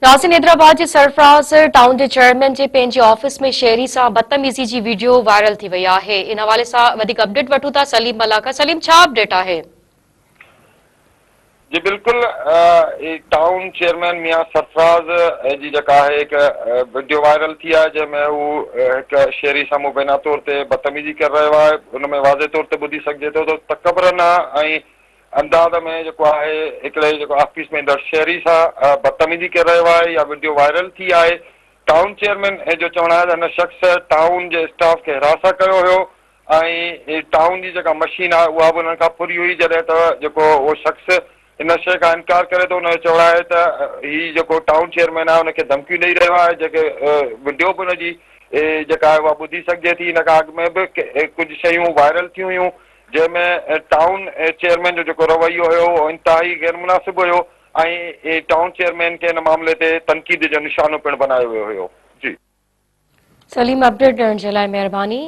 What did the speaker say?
नाज़रीन, हैदराबाद जे सरफराज़ टाउन जे चेयरमैन जे पंहिंजे ऑफिस में शहरी सां बदतमीज़ी जी वीडियो वायरल थी वई आहे। इन हवाले सां वधीक अपडेट वठूं था सलीम मलाका। सलीम, छा अपडेट आहे? जी बिल्कुल, टाउन चेयरमैन मियां सरफराज जी जेका आहे हिकु वीडियो वायरल थी आहे जंहिंमें हू हिकु शहरी सां मुबैना तौर ते बदतमीज़ी करे रहियो आहे। हुनमें वाज़े तौर ते ॿुधी सघिजे थो त तकबरन ऐं अंदाज़ में जेको आहे हिकिड़े जेको ऑफिस में ईंदड़ शहरी सां बदतमीज़ी करे रहियो आहे। या वीडियो वायरल थी आहे। टाउन चेयरमैन जो चवणु आहे त हिन शख़्स टाउन जे स्टाफ खे हिरासा कयो हुयो ऐं टाउन जी जेका मशीन आहे उहा बि हुननि खां फुरी हुई। जॾहिं त जेको उहो शख़्स इन शइ खां इनकार करे थो, हुनजो चवणु आहे त हीउ जेको टाउन चेयरमैन आहे हुनखे धमकियूं ॾेई रहियो आहे। जेके वीडियो बि हुनजी जेका आहे उहा ॿुधी सघिजे थी। इन खां अॻु में बि कुझु शयूं वायरल थियूं हुयूं जंहिंमें टाउन चेयरमैन जो जेको रवैयो हुयो उहो इंतिहाई गैर मुनासिब हुयो ऐं टाउन चेयरमैन खे हिन मामले ते तनक़ीद जो निशानो पिणु बनायो वियो हुयो। जी सलीम, अपडेट ॾियण जे लाइ महिरबानी।